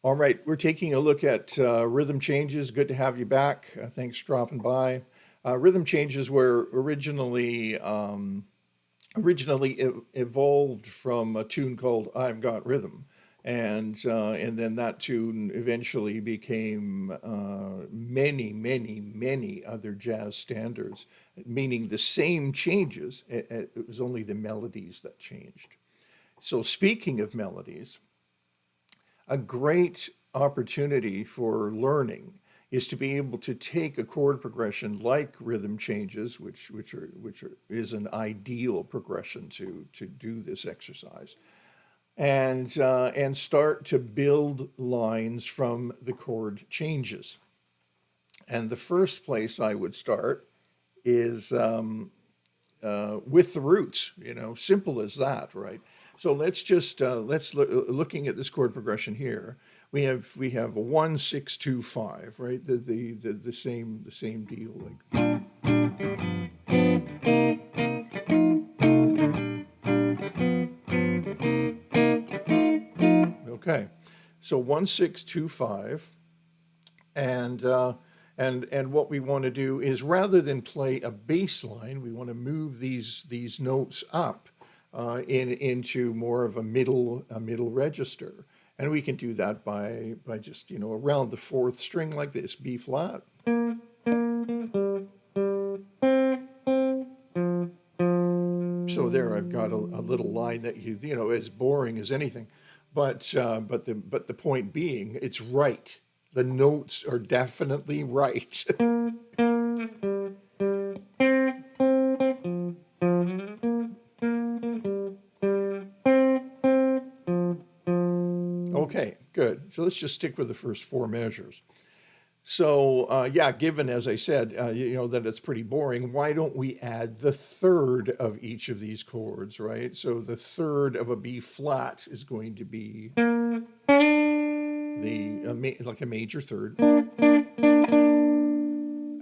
All right, we're taking a look at rhythm changes. Good to have you back. Thanks for dropping by. Rhythm changes were originally evolved from a tune called "I've Got Rhythm," and then that tune eventually became many other jazz standards, meaning the same changes. It was only the melodies that changed. So speaking of melodies, a great opportunity for learning is to be able to take a chord progression like rhythm changes, is an ideal progression to do this exercise, and start to build lines from the chord changes. And the first place I would start is with the roots, simple as that, right? So let's looking at this chord progression here. We have a 1 6 2 5, right? The same deal. Like, okay, so 1 6 2 5, and what we want to do is, rather than play a bass line, we want to move these notes up into more of a middle register, and we can do that by just around the fourth string like this, B flat. So there, I've got a little line that as boring as anything, but the point being, it's right. The notes are definitely right. Okay, good. So let's just stick with the first four measures. So yeah, given, as I said, that it's pretty boring, why don't we add the third of each of these chords, right? So the third of a B flat is going to be like a major third,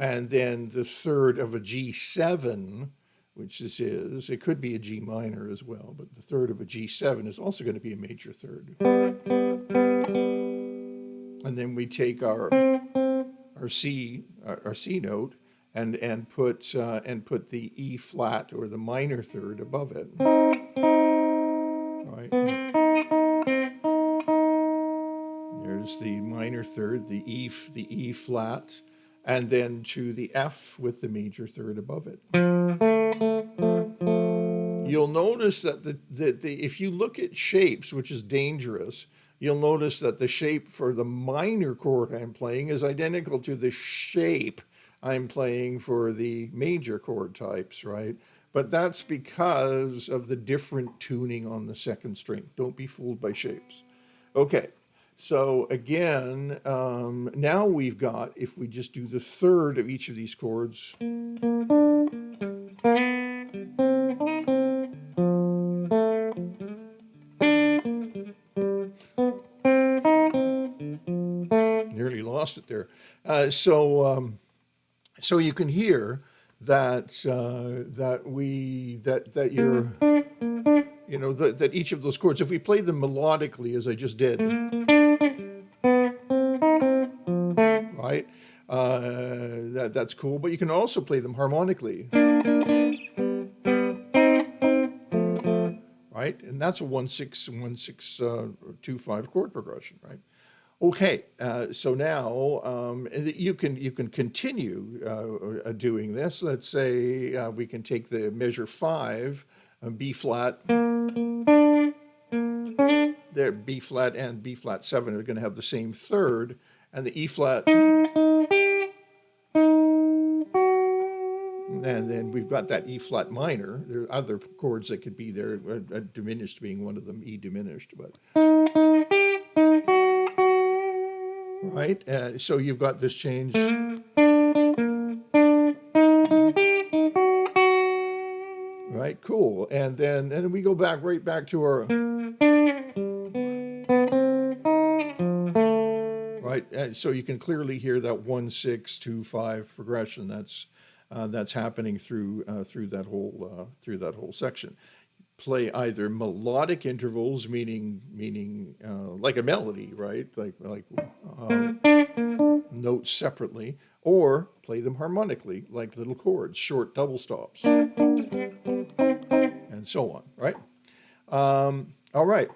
and then the third of a G7, which this is, it could be a G minor as well, but the third of a G7 is also going to be a major third. And then we take our C note and put the E flat, or the minor third, above it. Right. There's the minor third, the E flat, and then to the F with the major third above it. You'll notice that if you look at shapes, which is dangerous, you'll notice that the shape for the minor chord I'm playing is identical to the shape I'm playing for the major chord types, right? But that's because of the different tuning on the second string. Don't be fooled by shapes. Okay, so again, now we've got, if we just do the third of each of these chords, nearly lost it there. So you can hear that you're that each of those chords, if we play them melodically as I just did, right, that's cool. But you can also play them harmonically, right, and that's a 1 6 1 6 2 5 chord progression, right? Okay, so now you can continue doing this. Let's say we can take the measure 5, B flat. There, B flat and B flat 7 are going to have the same third, and the E flat. And then we've got that E flat minor. There are other chords that could be there, diminished being one of them, E diminished, but. Right? So you've got this change. Right, cool. And then we go right back to our. Right, so you can clearly hear that 1 6 2 5 progression that's happening through that whole section. play either melodic intervals, meaning like a melody, right? Like notes separately, or play them harmonically, like little chords, short double stops, and so on, right? All right.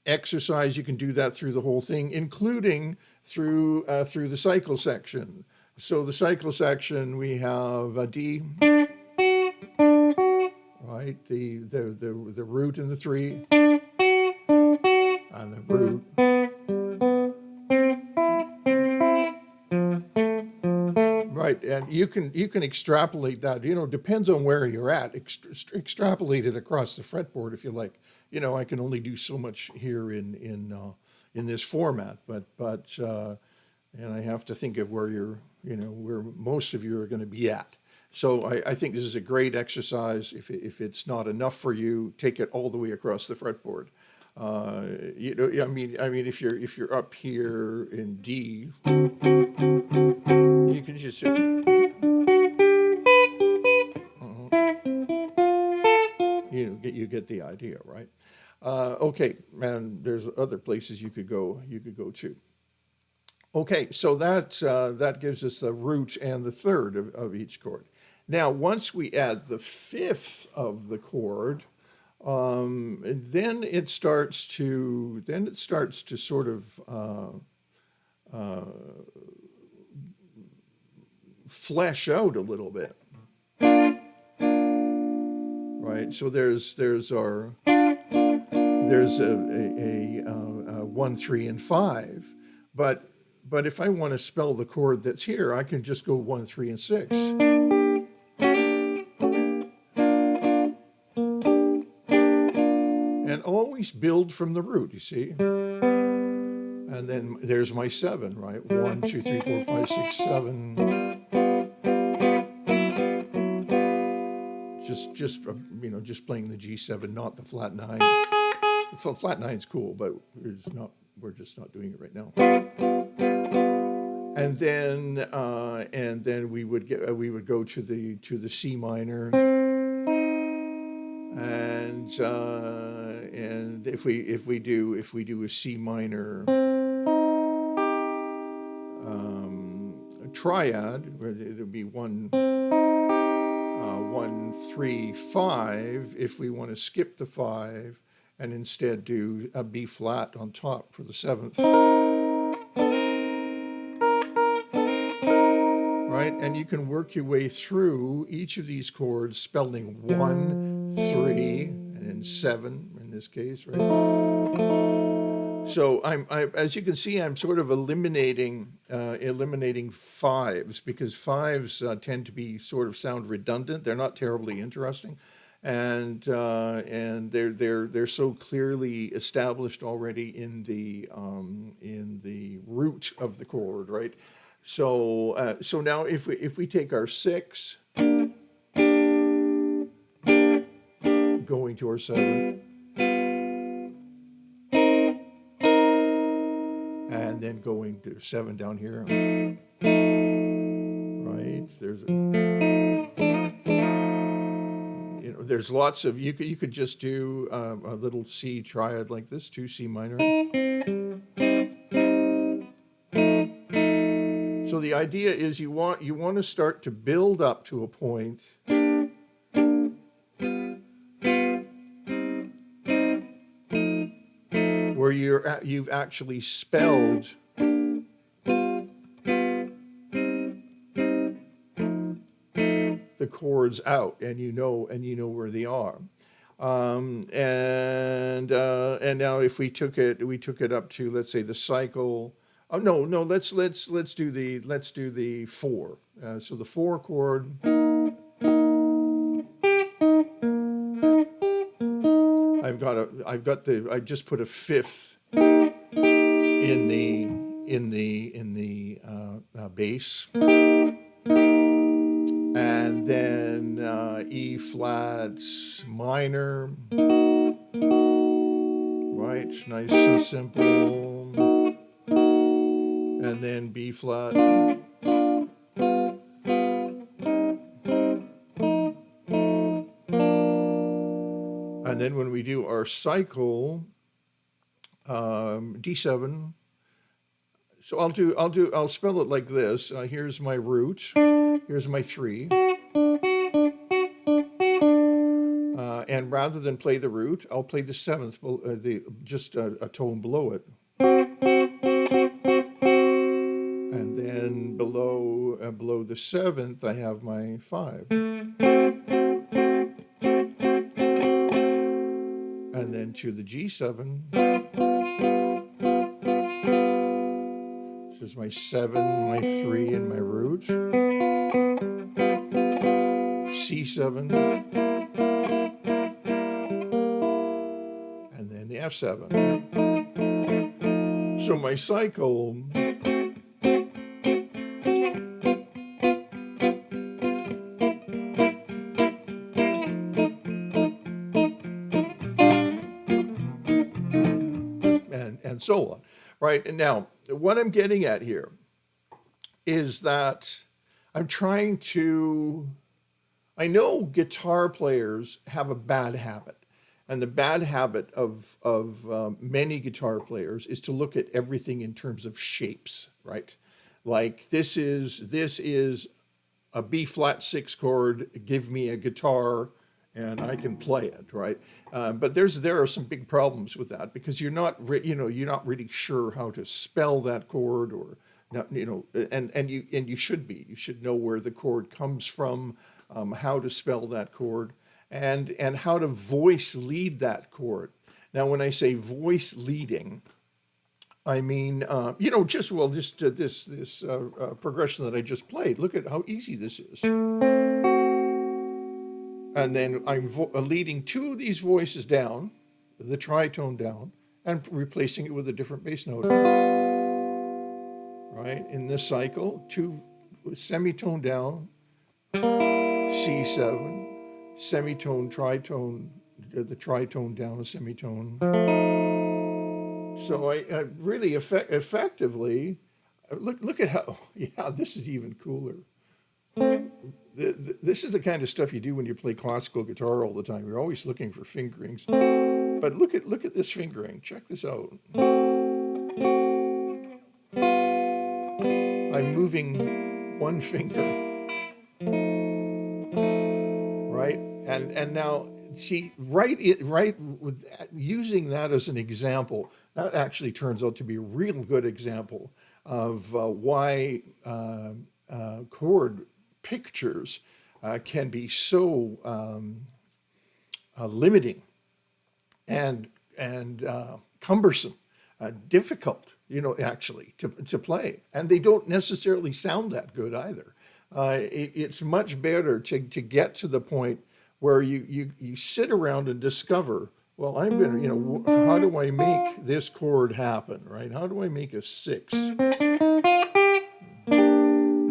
Exercise, you can do that through the whole thing, including through the cycle section. So the cycle section, we have a D, right? The root and the 3, and the root. Right, and you can extrapolate that. Depends on where you're at. Extrapolate it across the fretboard if you like. I can only do so much here in this format, but and I have to think of where where most of you are going to be at. So I think this is a great exercise. If it's not enough for you, take it all the way across the fretboard. I mean, if you're up here in D, you can just you get the idea, right? Okay, and there's other places you could go to. Okay, so that gives us the root and the third of each chord. Now, once we add the fifth of the chord, then it starts to sort of flesh out a little bit, right? So there's a 1, 3, and 5, but if I want to spell the chord that's here, I can just go 1, 3, and 6. And always build from the root, you see? And then there's my 7, right? 1, 2, 3, 4, 5, 6, 7. Just playing the G7, not the flat 9. The flat 9's cool, but we're just not doing it right now. And then we would go to the C minor, and if we do a C minor triad, it would be 1, 3, 5. If we want to skip the 5 and instead do a B flat on top for the 7th. Right? And you can work your way through each of these chords, spelling 1, 3, and then 7 in this case, right? So as you can see, I'm sort of eliminating 5s, because 5s tend to sound redundant. They're not terribly interesting, and they're so clearly established already in the root of the chord, right? So now if we take our 6, going to our 7, and then going to 7 down here, right? There's lots of, you could just do a little C triad like this, 2 C minor. So the idea is you want to start to build up to a point where you've actually spelled the chords out, and you know where they are. And now if we took it up to, let's say, the cycle. Oh no, let's do the 4. So the 4 chord. I just put a 5th in the bass, and then E flat minor, right? Nice and simple, and then B flat. then when we do our cycle, D7. So I'll spell it like this. Here's my root. Here's my 3. And rather than play the root, I'll play the 7th, just a tone below it. And then below the 7th, I have my 5. And then to the G7. This is my 7, my 3, and my root. C7. And then the F7. So my cycle and so on, right? And now, what I'm getting at here is that I'm trying to, I know guitar players have a bad habit. And the bad habit of many guitar players is to look at everything in terms of shapes, right? Like this is a B flat 6 chord, give me a guitar and I can play it, right? But there are some big problems with that because you're not really sure how to spell that chord, or not, and you should be. You should know where the chord comes from, how to spell that chord, and how to voice lead that chord. Now, when I say voice leading, I mean this progression that I just played. Look at how easy this is. And then I'm leading 2 of these voices down, the tritone down, and replacing it with a different bass note. Right? In this cycle, 2 semitone down, C7, semitone, tritone, the tritone down a semitone. So I really effectively, look at how, this is even cooler. This is the kind of stuff you do when you play classical guitar all the time. You're always looking for fingerings. But look at this fingering. Check this out. I'm moving 1 finger, right? And now see, right with using that as an example, that actually turns out to be a real good example of why chord pictures can be so limiting and cumbersome, difficult, actually to play, and they don't necessarily sound that good either. It's much better to get to the point where you sit around and discover, well, I'm gonna, how do I make this chord happen, right? How do I make a 6?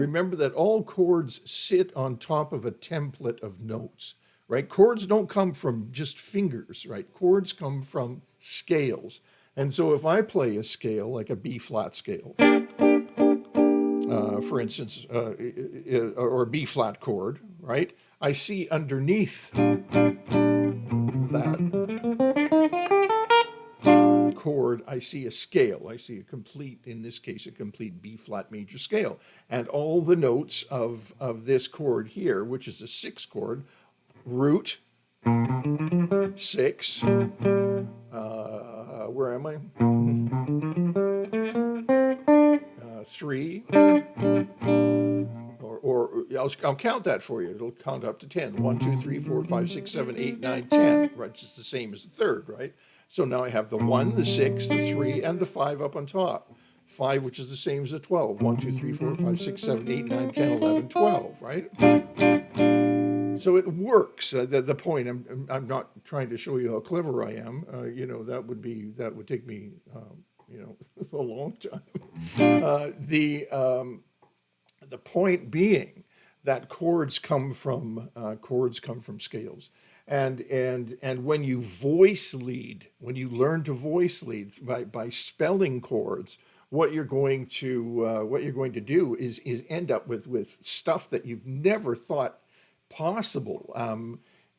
Remember that all chords sit on top of a template of notes, right? Chords don't come from just fingers, right? Chords come from scales. And so if I play a scale, like a B flat scale, for instance, or a B flat chord, right? I see underneath that chord, I see a scale. I see a complete, in this case, a complete B flat major scale. And all the notes of this chord here, which is a 6 chord, root, 6, where am I? 3, or I'll count that for you. It'll count up to 10. 1, 2, 3, 4, 5, 6, 7, 8, 9, 10. Right, it's just the same as the third, right? So now I have the 1, the 6, the 3, and the 5 up on top. 5, which is the same as the 12. 1, 2, 3, 4, 5, 6, 7, 8, 9, 10, 11, 12, right? So it works. The point, I'm not trying to show you how clever I am. That would take me, a long time. The point being that chords come from scales, and when you voice lead, when you learn to voice lead by spelling chords, what you're going to do is end up with stuff that you've never thought possible.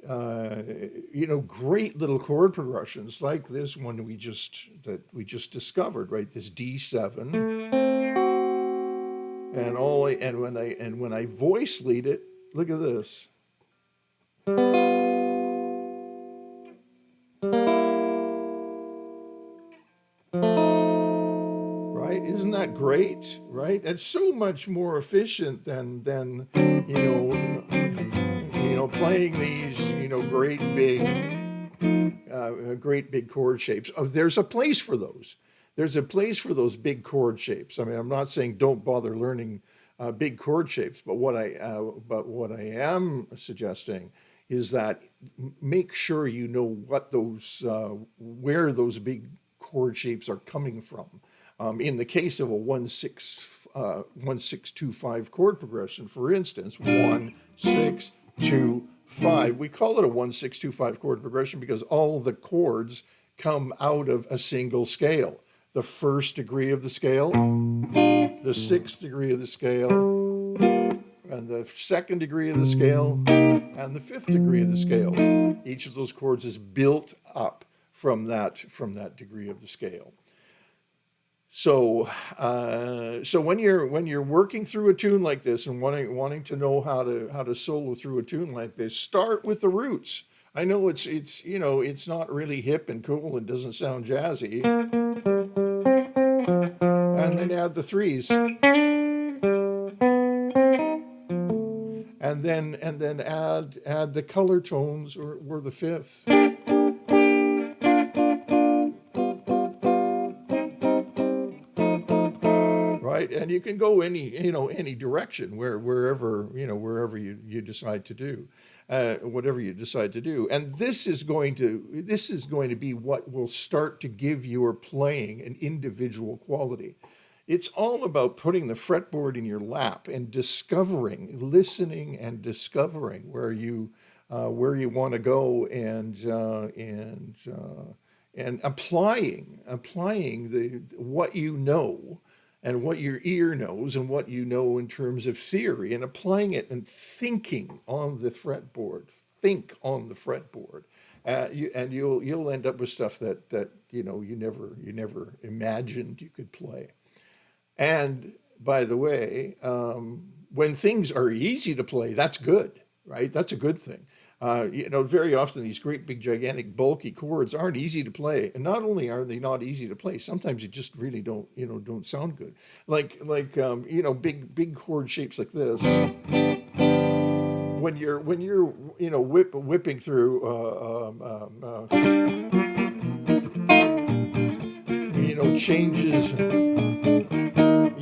great little chord progressions like this one we just discovered, right? This D7, and when I voice lead it, look at this. Right? Isn't that great? Right? It's so much more efficient than playing these great big chord shapes. Oh, there's a place for those. There's a place for those big chord shapes. I mean, I'm not saying don't bother learning big chord shapes, but what I am suggesting is that make sure you know what those where those big chord shapes are coming from. In the case of a 1 6 2 5 chord progression, for instance, 1 6 2 5, we call it a 1 6 2 5 chord progression because all the chords come out of a single scale. The first degree of the scale, the sixth degree of the scale, and the second degree of the scale, and the fifth degree of the scale. Each of those chords is built up from that degree of the scale. So, so when you're working through a tune like this and wanting to know how to solo through a tune like this, start with the roots. I know it's not really hip and cool and doesn't sound jazzy, and then add the threes, and then add the color tones or the fifths. Right, and you can go any direction wherever you decide to do whatever you decide to do, and this is going to be what will start to give your playing an individual quality. It's all about putting the fretboard in your lap and listening and discovering where you want to go, and applying the what you know and what your ear knows and what you know in terms of theory, and applying it and thinking on the fretboard. Think on the fretboard, you'll end up with stuff that you never imagined you could play. And by the way, when things are easy to play, that's good, right? That's a good thing. Very often these great big gigantic bulky chords aren't easy to play, and not only are they not easy to play, sometimes you just really don't sound good. Big chord shapes like this. When you're whipping through changes,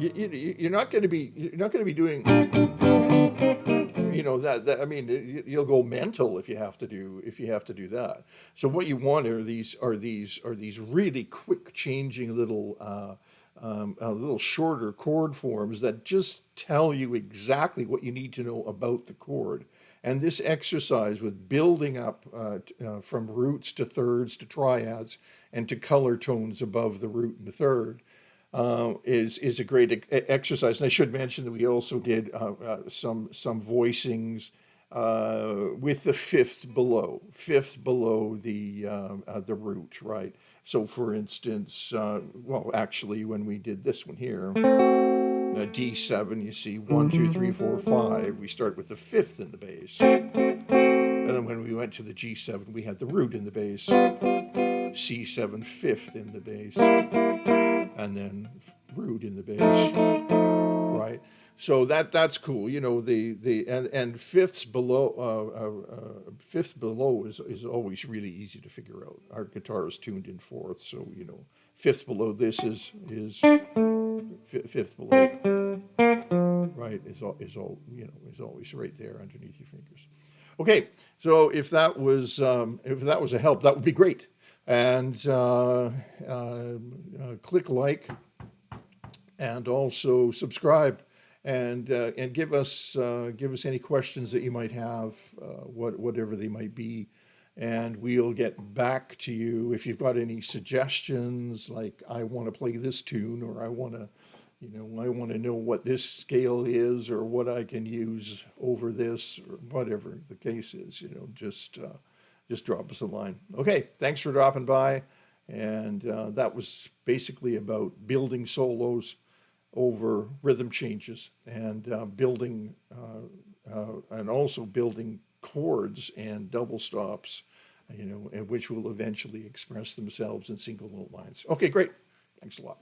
you're not going to be doing that. I mean, you'll go mental if you have to do that. So what you want are these really quick changing little shorter chord forms that just tell you exactly what you need to know about the chord. And this exercise with building up from roots to thirds to triads and to color tones above the root and the third is a great exercise. And I should mention that we also did some voicings with the fifths below the root, right? So, for instance, actually, when we did this one here, D7, you see 1 2 3 4 5. We start with the fifth in the bass, and then when we went to the G7, we had the root in the bass. C7 fifth in the bass, and then root in the bass, right? So that's cool. And fifths below is always really easy to figure out. Our guitar is tuned in fourths, so fifths below this is fifth below, right? Is always right there underneath your fingers. Okay, so if that was a help, that would be great. And click like, and also subscribe, and give us any questions that you might have, whatever they might be, and we'll get back to you if you've got any suggestions, like I want to play this tune, or I want to I want to know what this scale is or what I can use over this or whatever the case is, just drop us a line. Okay, thanks for dropping by. And that was basically about building solos over rhythm changes and and also building chords and double stops, and which will eventually express themselves in single note lines. Okay, great. Thanks a lot.